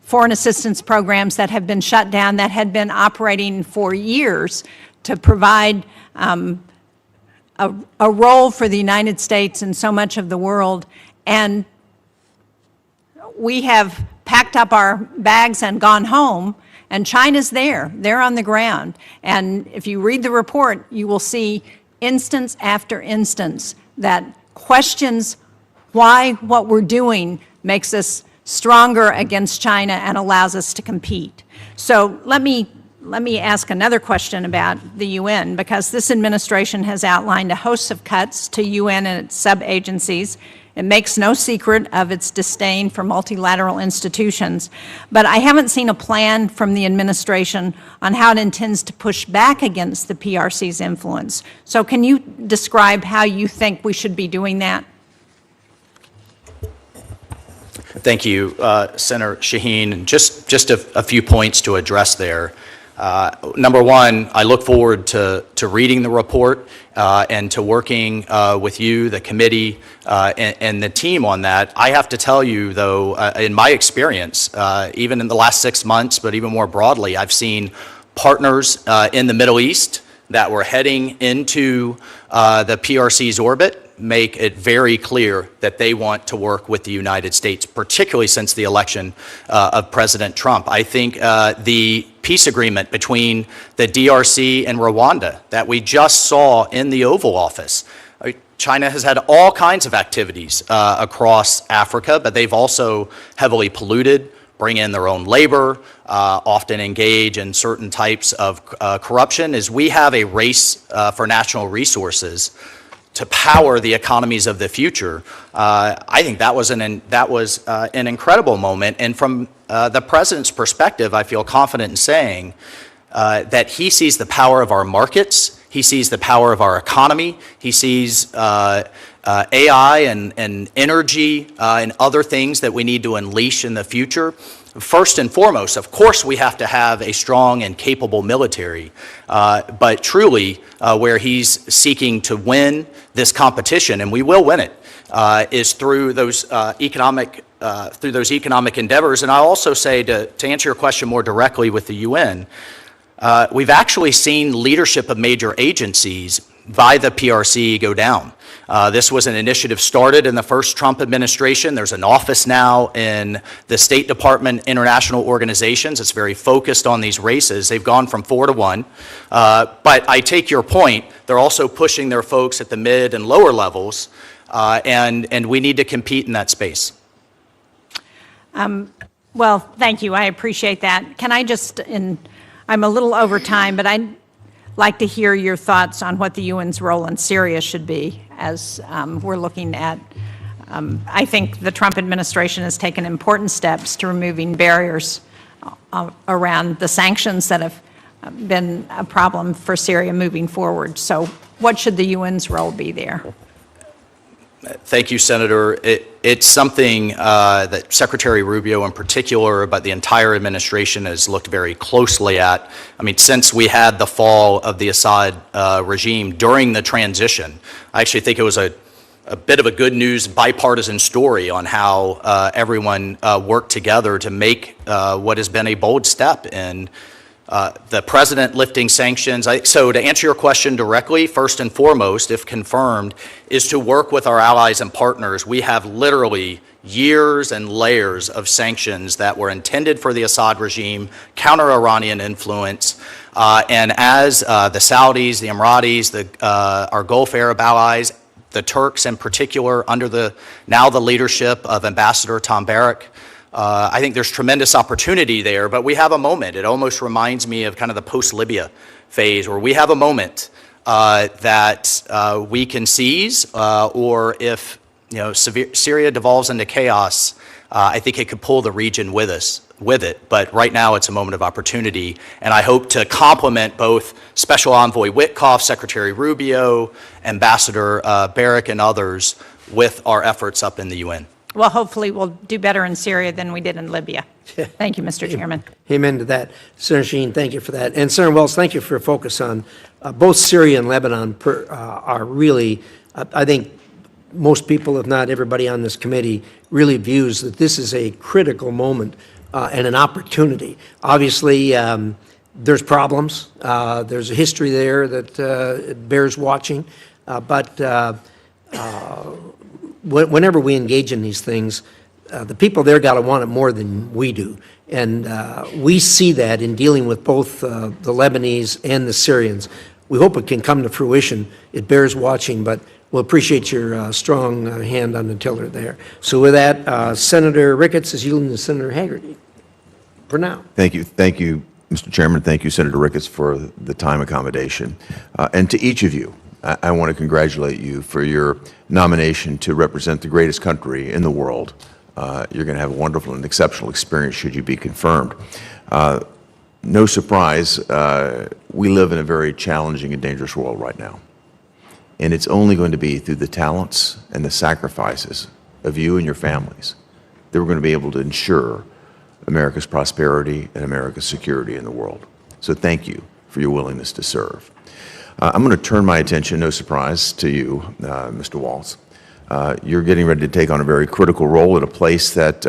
Speaker 3: foreign assistance programs that have been shut down, that had been operating for years to provide a role for the United States in so much of the world. And we have packed up our bags and gone home, and China's there. They're on the ground. And if you read the report, you will see instance after instance that questions why what we're doing makes us stronger against China and allows us to compete. So let me ask another question about the UN, because this administration has outlined a host of cuts to UN and its sub-agencies. It makes no secret of its disdain for multilateral institutions, but I haven't seen a plan from the administration on how it intends to push back against the PRC's influence. So can you describe how you think we should be doing that?
Speaker 5: Thank you, Senator Shaheen. Just a few points to address there. Number one, I look forward to reading the report and to working with you, the committee, and the team on that. I have to tell you, though, in my experience, even in the last 6 months, but even more broadly, I've seen partners in the Middle East that were heading into the PRC's orbit make it very clear that they want to work with the United States, particularly since the election of President Trump. I think the peace agreement between the DRC and Rwanda that we just saw in the Oval Office, China has had all kinds of activities across Africa, but they've also heavily polluted, bring in their own labor, often engage in certain types of corruption, is we have a race for national resources to power the economies of the future. I think that was an incredible moment. And from the president's perspective, I feel confident in saying that he sees the power of our markets, he sees the power of our economy, he sees AI and energy and other things that we need to unleash in the future. First and foremost, of course, we have to have a strong and capable military, but truly where he's seeking to win this competition, and we will win it, is through those economic endeavors. And I'll also say, to answer your question more directly with the UN, we've actually seen leadership of major agencies by the PRC go down. This was an initiative started in the first Trump administration. There's an office now in the State Department International Organizations. It's very focused on these races. They've gone from 4 to 1. But I take your point. They're also pushing their folks at the mid and lower levels, and we need to compete in that space.
Speaker 3: Well, thank you. I appreciate that. Can I just, I'm a little over time, but I'd like to hear your thoughts on what the UN's role in Syria should be as we're looking at, I think the Trump administration has taken important steps to removing barriers around the sanctions that have been a problem for Syria moving forward. So what should the UN's role be there?
Speaker 5: Thank you, Senator. It's something that Secretary Rubio in particular, but the entire administration has looked very closely at. I mean, since we had the fall of the Assad regime during the transition, I actually think it was a bit of a good news bipartisan story on how everyone worked together to make what has been a bold step in the president lifting sanctions. So to answer your question directly, first and foremost, if confirmed, is to work with our allies and partners. We have literally years and layers of sanctions that were intended for the Assad regime, counter-Iranian influence, and as the Saudis, the Emiratis, our Gulf Arab allies, the Turks in particular, under now the leadership of Ambassador Tom Barrack, I think there's tremendous opportunity there, but we have a moment. It almost reminds me of kind of the post-Libya phase, where we have a moment that we can seize, or if Syria devolves into chaos, I think it could pull the region with it. But right now, it's a moment of opportunity, and I hope to complement both Special Envoy Witkoff, Secretary Rubio, Ambassador Barrack, and others with our efforts up in the UN.
Speaker 3: Well, hopefully we'll do better in Syria than we did in Libya. Thank you, Mr. Chairman.
Speaker 2: Amen to that. Senator Shaheen, thank you for that. And Senator Waltz, thank you for your focus on both Syria and Lebanon are really, I think most people, if not everybody on this committee, really views that this is a critical moment and an opportunity. Obviously, there's problems. There's a history there that bears watching. But whenever we engage in these things, the people there got to want it more than we do. And we see that in dealing with both the Lebanese and the Syrians. We hope it can come to fruition. It bears watching, but we'll appreciate your strong hand on the tiller there. So with that, Senator Ricketts is yielding to Senator Hagerty for now.
Speaker 7: Thank you, Mr. Chairman. Thank you, Senator Ricketts, for the time accommodation. And to each of you, I want to congratulate you for your nomination to represent the greatest country in the world. You're going to have a wonderful and exceptional experience should you be confirmed. No surprise, we live in a very challenging and dangerous world right now. And it's only going to be through the talents and the sacrifices of you and your families that we're going to be able to ensure America's prosperity and America's security in the world. So thank you for your willingness to serve. I'm going to turn my attention, no surprise, to you, Mr. Waltz. You're getting ready to take on a very critical role at a place that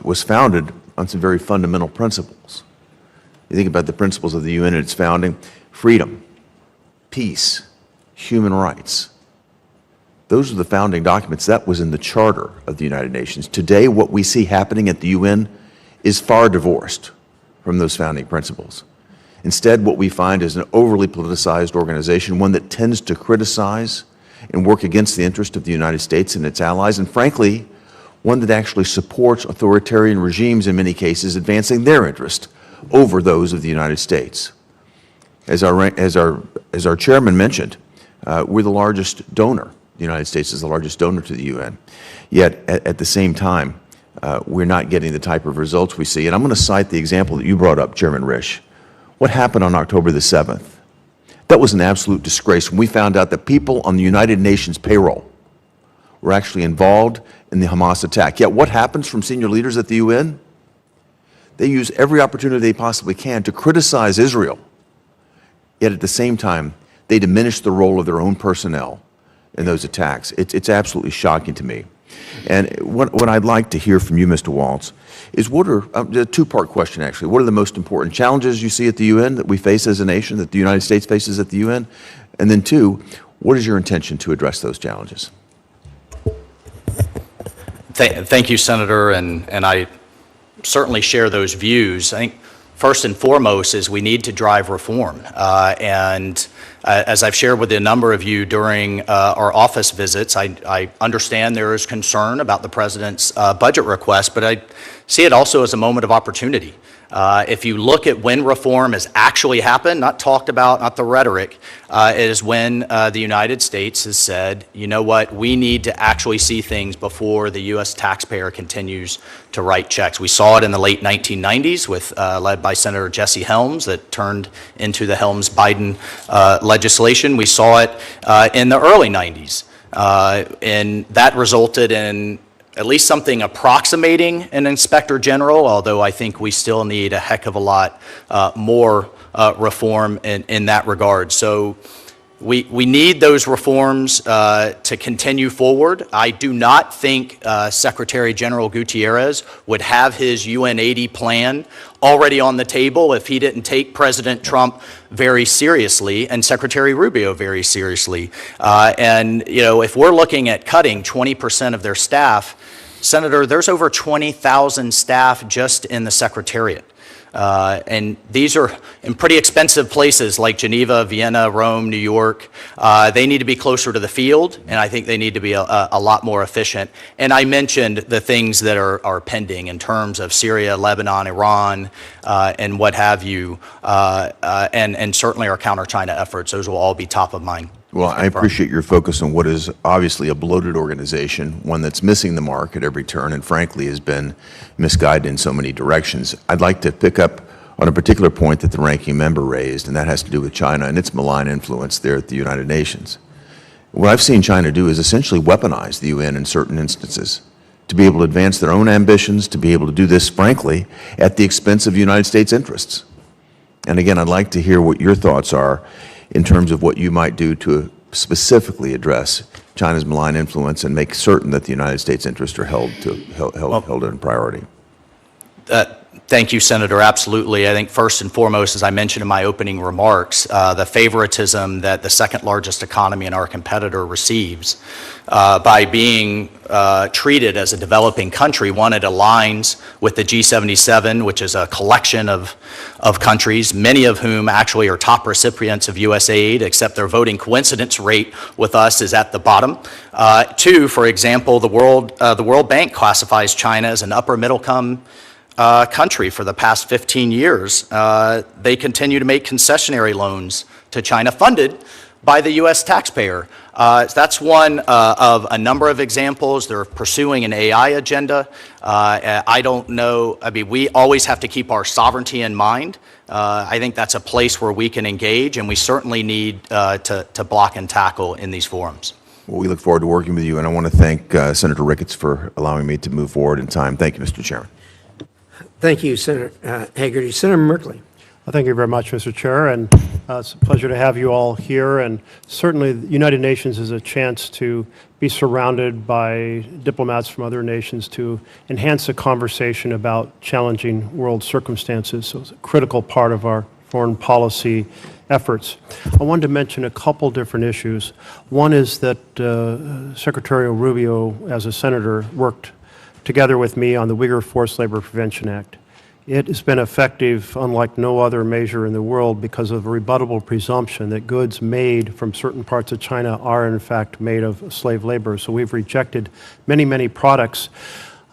Speaker 7: was founded on some very fundamental principles. You think about the principles of the UN and its founding: freedom, peace, human rights. Those are the founding documents. That was in the Charter of the United Nations. Today, what we see happening at the UN is far divorced from those founding principles. Instead, what we find is an overly politicized organization, one that tends to criticize and work against the interest of the United States and its allies, and frankly, one that actually supports authoritarian regimes in many cases, advancing their interest over those of the United States. As our chairman mentioned, we're the largest donor. The United States is the largest donor to the UN. Yet, at the same time, we're not getting the type of results we see. And I'm going to cite the example that you brought up, Chairman Risch. What happened on October the 7th? That was an absolute disgrace when we found out that people on the United Nations payroll were actually involved in the Hamas attack. Yet what happens from senior leaders at the UN? They use every opportunity they possibly can to criticize Israel. Yet at the same time, they diminish the role of their own personnel in those attacks. It's absolutely shocking to me. And what I'd like to hear from you, Mr. Waltz, is what are, a two-part question actually, what are the most important challenges you see at the UN that we face as a nation, that the United States faces at the UN? And then two, what is your intention to address those challenges?
Speaker 5: Thank you, Senator, and I certainly share those views. I think first and foremost is we need to drive reform. As I've shared with a number of you during our office visits, I understand there is concern about the President's budget request, but I see it also as a moment of opportunity. If you look at when reform has actually happened, not talked about, not the rhetoric, is when the United States has said, you know what, we need to actually see things before the U.S. taxpayer continues to write checks. We saw it in the late 1990s with, led by Senator Jesse Helms, that turned into the Helms-Biden legislation. We saw it in the early 90s, and that resulted in at least something approximating an inspector general, although I think we still need a heck of a lot more reform in that regard. So we need those reforms to continue forward. I do not think Secretary General Gutierrez would have his UN 80 plan already on the table if he didn't take President Trump very seriously and Secretary Rubio very seriously. And you know, if we're looking at cutting 20% of their staff, Senator, there's over 20,000 staff just in the Secretariat. And these are in pretty expensive places like Geneva, Vienna, Rome, New York. They need to be closer to the field, and I think they need to be a lot more efficient. And I mentioned the things that are pending in terms of Syria, Lebanon, Iran, and what have you, and certainly our counter-China efforts. Those will all be top of mind.
Speaker 7: Well, I appreciate your focus on what is obviously a bloated organization, one that's missing the mark at every turn and frankly has been misguided in so many directions. I'd like to pick up on a particular point that the ranking member raised, and that has to do with China and its malign influence there at the United Nations. What I've seen China do is essentially weaponize the UN in certain instances to be able to advance their own ambitions, to be able to do this, frankly, at the expense of United States interests. And again, I'd like to hear what your thoughts are in terms of what you might do to specifically address China's malign influence and make certain that the United States interests are held in priority.
Speaker 5: Thank you, Senator. Absolutely. I think first and foremost, as I mentioned in my opening remarks, the favoritism that the second largest economy and our competitor receives by being treated as a developing country, one, it aligns with the G77, which is a collection of countries, many of whom actually are top recipients of USAID, except their voting coincidence rate with us is at the bottom. Two, for example, the World Bank classifies China as an upper middle income country for the past 15 years. They continue to make concessionary loans to China funded by the U.S. taxpayer. That's one of a number of examples. They're pursuing an AI agenda. I don't know, I mean, we always have to keep our sovereignty in mind. I think that's a place where we can engage, and we certainly need to block and tackle in these forums.
Speaker 7: Well, we look forward to working with you, and I want to thank Senator Ricketts for allowing me to move forward in time. Thank you, Mr. Chairman.
Speaker 2: Thank you, Senator Hagerty. Senator Merkley.
Speaker 8: Well, thank you very much, Mr. Chair, and it's a pleasure to have you all here. And certainly, the United Nations is a chance to be surrounded by diplomats from other nations to enhance the conversation about challenging world circumstances. So it's a critical part of our foreign policy efforts. I wanted to mention a couple different issues. One is that Secretary Rubio, as a senator, worked together with me on the Uyghur Forced Labor Prevention Act. It has been effective unlike no other measure in the world because of a rebuttable presumption that goods made from certain parts of China are in fact made of slave labor. So we've rejected many, many products.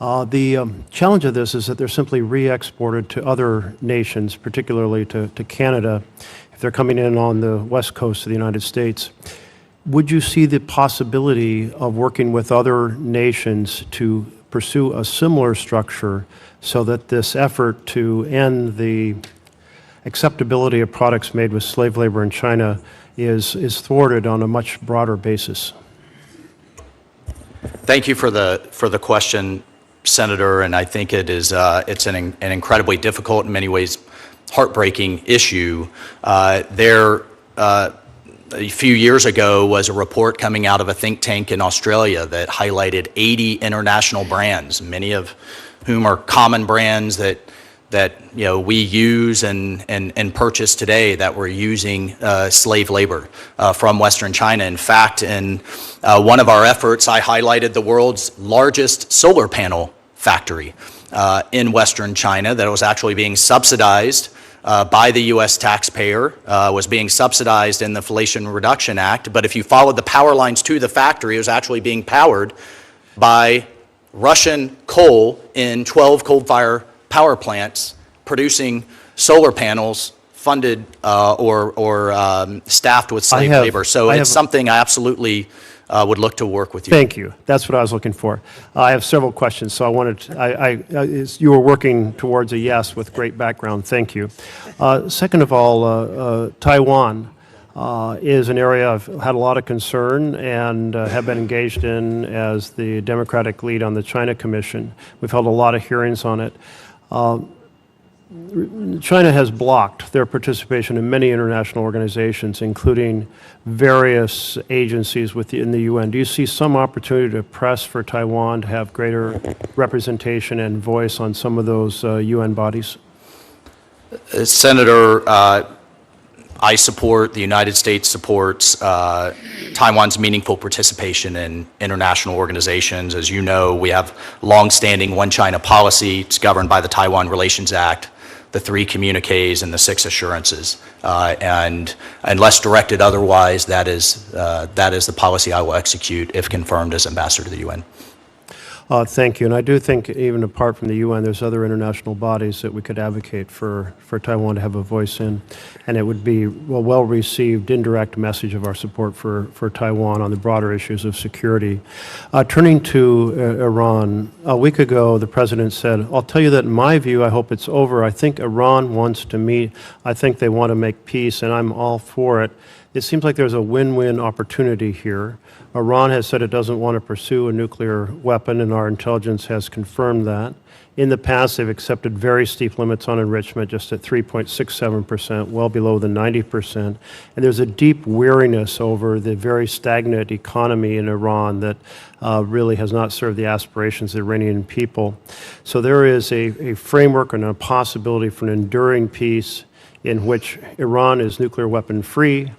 Speaker 8: The challenge of this is that they're simply re-exported to other nations, particularly to Canada, if they're coming in on the west coast of the United States. Would you see the possibility of working with other nations to pursue a similar structure so that this effort to end the acceptability of products made with slave labor in China is thwarted on a much broader basis?
Speaker 5: Thank you for the question, Senator, and I think it's an incredibly difficult, in many ways, heartbreaking issue. A few years ago was a report coming out of a think tank in Australia that highlighted 80 international brands, many of whom are common brands that we use and purchase today that were using slave labor from Western China. In fact, in one of our efforts, I highlighted the world's largest solar panel factory in Western China that was actually being subsidized by the U.S. taxpayer, was being subsidized in the Inflation Reduction Act. But if you followed the power lines to the factory, it was actually being powered by Russian coal in 12 coal-fired power plants producing solar panels funded or staffed with slave labor. So it's something I absolutely would look to work with you.
Speaker 8: Thank you. That's what I was looking for. I have several questions, so I wanted to, you were working towards a yes with great background. Thank you. Second of all, Taiwan is an area I've had a lot of concern and have been engaged in as the Democratic lead on the China Commission. We've held a lot of hearings on it. China has blocked their participation in many international organizations, including various agencies within the UN. Do you see some opportunity to press for Taiwan to have greater representation and voice on some of those UN bodies?
Speaker 5: Senator, I support, the United States supports Taiwan's meaningful participation in international organizations. As you know, we have longstanding One China policy. It's governed by the Taiwan Relations Act, the 3 communiques, and the 6 assurances. And unless directed otherwise, that is the policy I will execute if confirmed as ambassador to the UN.
Speaker 8: Thank you. And I do think even apart from the UN, there's other international bodies that we could advocate for Taiwan to have a voice in. And it would be a well-received indirect message of our support for Taiwan on the broader issues of security. Turning to Iran, a week ago, the president said, I'll tell you that in my view, I hope it's over. I think Iran wants to meet. I think they want to make peace, and I'm all for it. It seems like there's a win-win opportunity here. Iran has said it doesn't want to pursue a nuclear weapon, and our intelligence has confirmed that. In the past, they've accepted very steep limits on enrichment, just at 3.67%, well below the 90%. And there's a deep weariness over the very stagnant economy in Iran that really has not served the aspirations of the Iranian people. So there is a framework and a possibility for an enduring peace in which Iran is nuclear weapon free.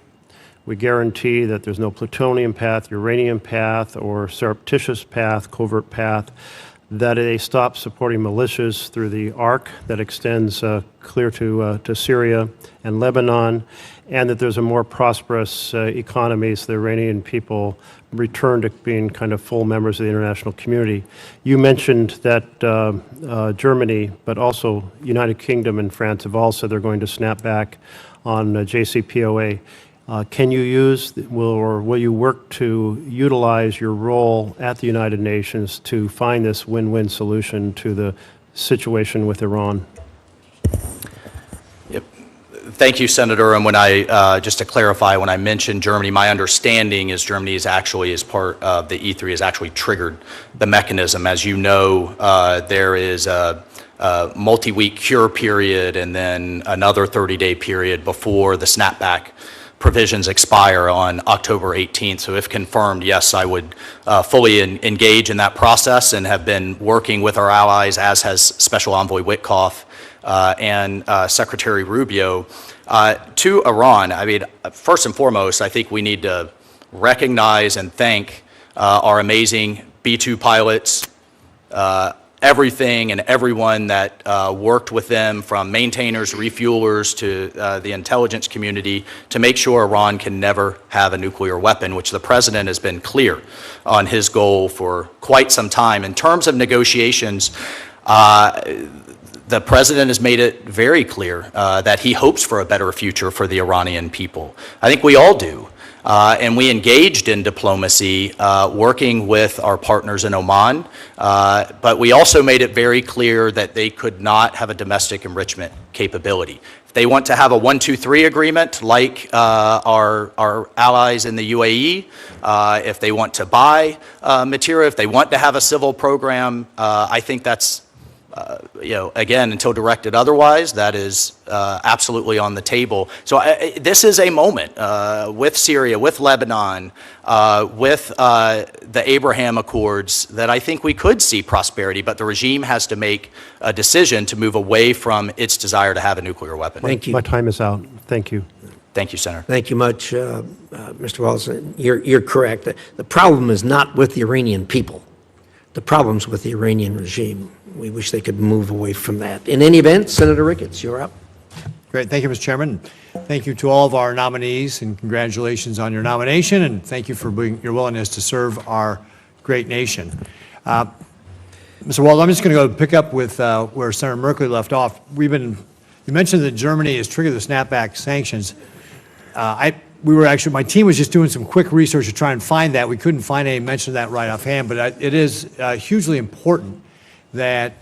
Speaker 8: We guarantee that there's no plutonium path, uranium path, or surreptitious path, covert path, that they stop supporting militias through the arc that extends clear to Syria and Lebanon, and that there's a more prosperous economy so the Iranian people return to being kind of full members of the international community. You mentioned that Germany, but also United Kingdom and France have all said they're going to snap back on JCPOA. Can you use, will you work to utilize your role at the United Nations to find this win-win solution to the situation with Iran?
Speaker 5: Yep. Thank you, Senator. And when I, just to clarify, when I mentioned Germany, my understanding is Germany is actually, as part of the E3, has actually triggered the mechanism. As you know, there is a multi-week cure period and then another 30-day period before the snapback provisions expire on October 18th. So if confirmed, yes, I would fully engage in that process and have been working with our allies, as has Special Envoy Witkoff and Secretary Rubio. To Iran, I mean, first and foremost, I think we need to recognize and thank our amazing B-2 pilots, everything and everyone that worked with them, from maintainers, refuelers, to the intelligence community, to make sure Iran can never have a nuclear weapon, which the president has been clear on his goal for quite some time. In terms of negotiations, the president has made it very clear that he hopes for a better future for the Iranian people. I think we all do. And we engaged in diplomacy, working with our partners in Oman, but we also made it very clear that they could not have a domestic enrichment capability. If they want to have a 1-2-3 agreement like our allies in the UAE, if they want to buy material, if they want to have a civil program, I think that's again, until directed otherwise, that is absolutely on the table. So this is a moment with Syria, with Lebanon, with the Abraham Accords, that I think we could see prosperity, but the regime has to make a decision to move away from its desire to have a nuclear weapon.
Speaker 2: Thank you.
Speaker 8: My time is out. Thank you.
Speaker 5: Thank you, Senator.
Speaker 2: Thank you much, Mr. Waltz. You're correct. The problem is not with the Iranian people. The problem's with the Iranian regime. We wish they could move away from that. In any event, Senator Ricketts, you're up.
Speaker 9: Great. Thank you, Mr. Chairman. Thank you to all of our nominees, and congratulations on your nomination, and thank you for your willingness to serve our great nation. Mr. Waltz, I'm just going to go pick up with where Senator Merkley left off. You mentioned that Germany has triggered the snapback sanctions. My team was just doing some quick research to try and find that. We couldn't find any mention of that right offhand, but it is hugely important that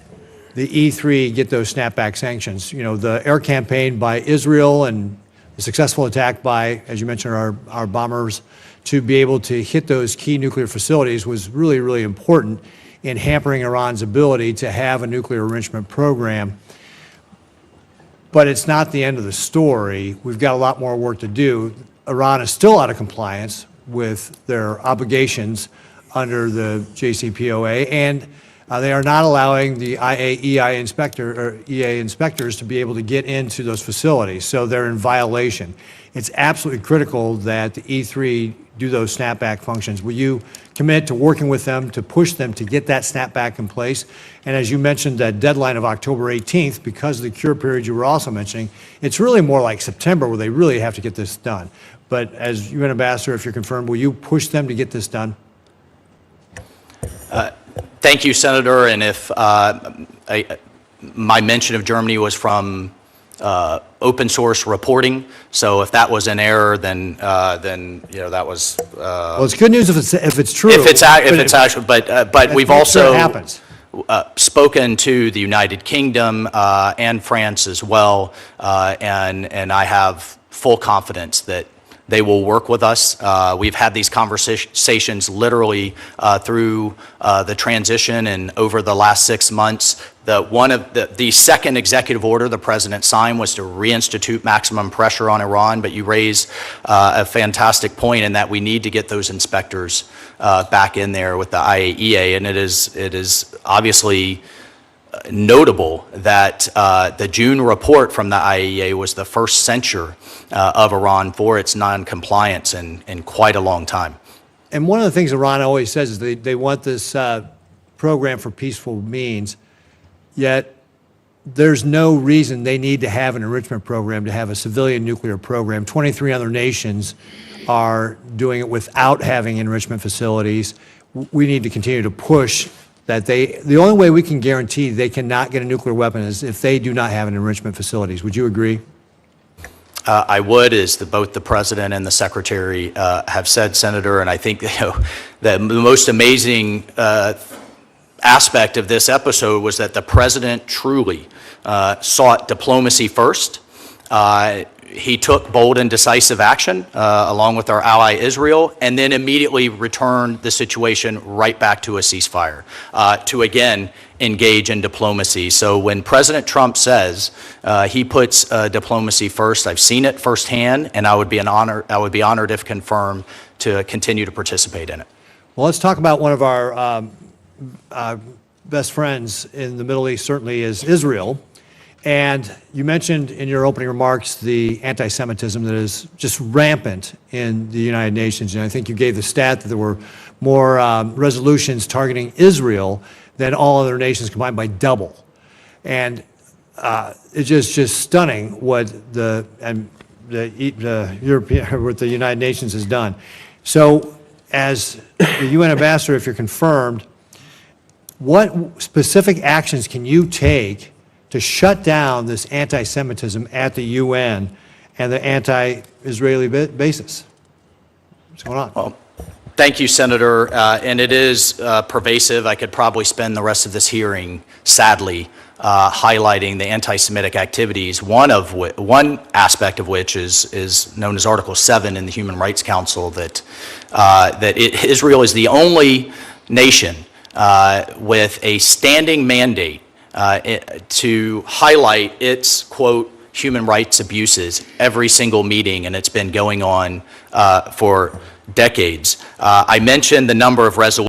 Speaker 9: the E3 get those snapback sanctions. You know, the air campaign by Israel and the successful attack by, as you mentioned, our bombers, to be able to hit those key nuclear facilities was really, really important in hampering Iran's ability to have a nuclear enrichment program. But it's not the end of the story. We've got a lot more work to do. Iran is still out of compliance with their obligations under the JCPOA, and they are not allowing the EA inspectors to be able to get into those facilities, so they're in violation. It's absolutely critical that the E3 do those snapback functions. Will you commit to working with them to push them to get that snapback in place? And as you mentioned, that deadline of October 18th, because of the cure period you were also mentioning, it's really more like September where they really have to get this done. But as UN Ambassador, if you're confirmed, will you push them to get this done?
Speaker 5: Thank you, Senator. And if my mention of Germany was from open source reporting, so if that was an error, then that was.
Speaker 9: Well, it's good news if it's true.
Speaker 5: If it's actually, but we've also
Speaker 9: happens.
Speaker 5: Spoken to the United Kingdom and France as well, and I have full confidence that They will work with us. We've had these conversations literally through the transition and over the last 6 months. The second executive order the president signed was to reinstitute maximum pressure on Iran, but you raise a fantastic point in that we need to get those inspectors back in there with the IAEA, and it is obviously notable that the June report from the IAEA was the first censure of Iran for its non-compliance in quite a long time.
Speaker 9: And one of the things Iran always says is they want this program for peaceful means, yet there's no reason they need to have an enrichment program to have a civilian nuclear program. 23 other nations are doing it without having enrichment facilities. We need to continue to push that the only way we can guarantee they cannot get a nuclear weapon is if they do not have an enrichment facilities. Would you agree?
Speaker 5: I would, as both the president and the secretary have said, Senator, and I think the most amazing aspect of this episode was that the president truly sought diplomacy first. He took bold and decisive action along with our ally Israel, and then immediately returned the situation right back to a ceasefire to again engage in diplomacy. So when President Trump says he puts diplomacy first, I've seen it firsthand, and I would be honored if confirmed to continue to participate in it.
Speaker 9: Well, let's talk about one of our best friends in the Middle East, certainly is Israel. And you mentioned in your opening remarks the anti-Semitism that is just rampant in the United Nations. And I think you gave the stat that there were more resolutions targeting Israel than all other nations combined by double. And it's just stunning what the United Nations has done. So as the UN ambassador, if you're confirmed, what specific actions can you take to shut down this anti-Semitism at the UN and the anti-Israeli basis? What's going on?
Speaker 5: Well, thank you, Senator. And it is pervasive. I could probably spend the rest of this hearing, sadly, highlighting the anti-Semitic activities, one aspect of which is known as Article 7 in the Human Rights Council, that Israel is the only nation with a standing mandate to highlight its, quote, human rights abuses every single meeting, and it's been going on for decades. I mentioned the number of resolutions